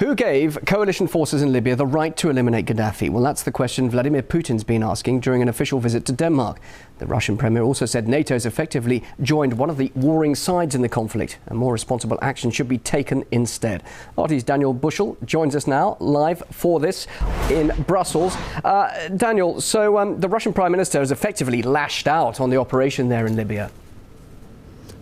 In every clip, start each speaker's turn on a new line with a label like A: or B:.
A: Who gave coalition forces in Libya the right to eliminate Gaddafi? Well, that's the question Vladimir Putin's been asking during an official visit to Denmark. The Russian premier also said NATO has effectively joined one of the warring sides in the conflict, and more responsible action should be taken instead. RT's Daniel Bushell joins us now live for this in Brussels. Daniel, so the Russian Prime Minister has effectively lashed out on the operation there in Libya.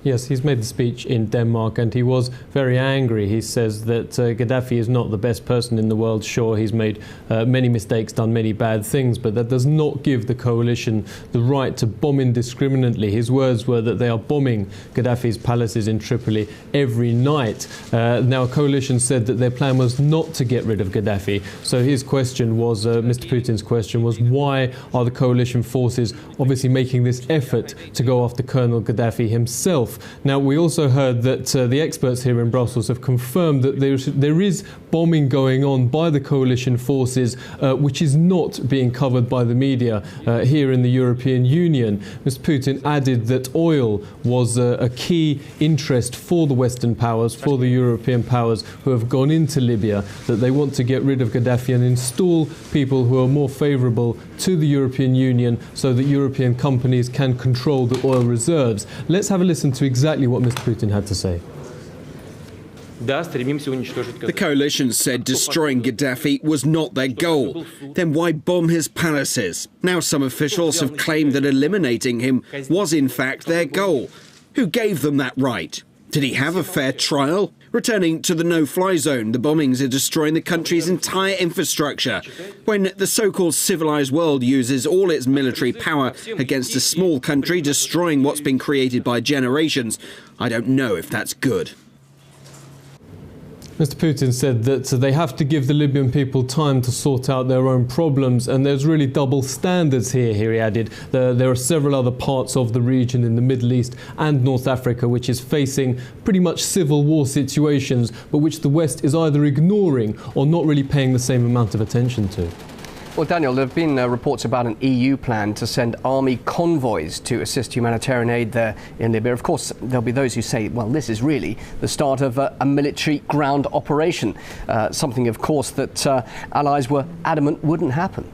B: Yes, he's made the speech in Denmark and he was very angry. He says that Gaddafi is not the best person in the world. Sure, he's made many mistakes, done many bad things, but that does not give the coalition the right to bomb indiscriminately. His words were that they are bombing Gaddafi's palaces in Tripoli every night. Now, a coalition said that their plan was not to get rid of Gaddafi. So his question was, Mr. Putin's question was, why are the coalition forces obviously making this effort to go after Colonel Gaddafi himself? Now, we also heard that the experts here in Brussels have confirmed that there is bombing going on by the coalition forces, which is not being covered by the media here in the European Union. Mr. Putin added that oil was a key interest for the Western powers, for the European powers who have gone into Libya, that they want to get rid of Gaddafi and install people who are more favourable to the European Union so that European companies can control the oil reserves. Let's have a listen to exactly what Mr. Putin had to say.
C: The coalition said destroying Gaddafi was not their goal. Then why bomb his palaces? Now some officials have claimed that eliminating him was in fact their goal. Who gave them that right? Did he have a fair trial? Returning to the no-fly zone, the bombings are destroying the country's entire infrastructure. When the so-called civilized world uses all its military power against a small country destroying what's been created by generations, I don't know if that's good.
B: Mr. Putin said that they have to give the Libyan people time to sort out their own problems, and there's really double standards here, he added. There are several other parts of the region in the Middle East and North Africa which is facing pretty much civil war situations, but which the West is either ignoring or not really paying the same amount of attention to.
A: Well, Daniel, there have been reports about an EU plan to send army convoys to assist humanitarian aid there in Libya. Of course, there'll be those who say, well, this is really the start of a military ground operation, something, of course, that allies were adamant wouldn't happen.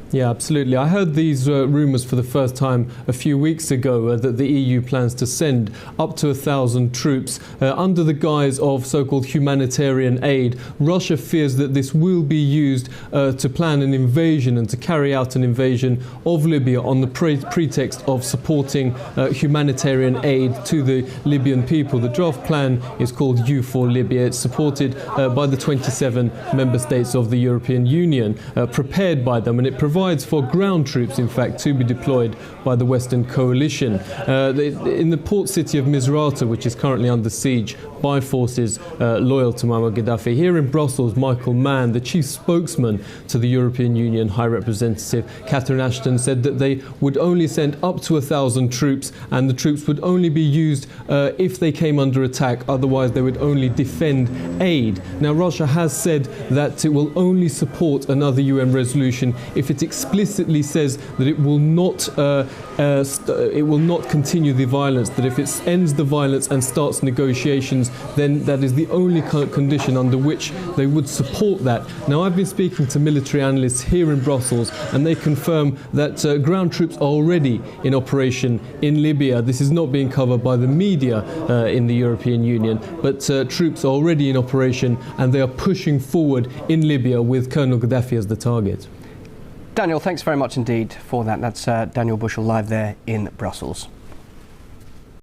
B: Yeah, absolutely. I heard these rumours for the first time a few weeks ago that the EU plans to send up to 1,000 troops under the guise of so-called humanitarian aid. Russia fears that this will be used to plan an invasion and to carry out an invasion of Libya on the pretext of supporting humanitarian aid to the Libyan people. The draft plan is called EU4Libya. It's supported by the 27 member states of the European Union, prepared by them, and it provides for ground troops, in fact, to be deployed by the Western coalition. In the port city of Misrata, which is currently under siege by forces loyal to Muammar Gaddafi. Here in Brussels, Michael Mann, the chief spokesman to the European Union High Representative Catherine Ashton, said that they would only send up to 1,000 troops, and the troops would only be used if they came under attack. Otherwise, they would only defend aid. Now, Russia has said that it will only support another UN resolution if it explicitly says that it will not continue the violence, that if it ends the violence and starts negotiations, then that is the only condition under which they would support that. Now, I've been speaking to military analysts here in Brussels, and they confirm that ground troops are already in operation in Libya. This is not being covered by the media in the European Union, but troops are already in operation, and they are pushing forward in Libya with Colonel Gaddafi as the target.
A: Daniel, thanks very much indeed for that. That's Daniel Bushell live there in Brussels.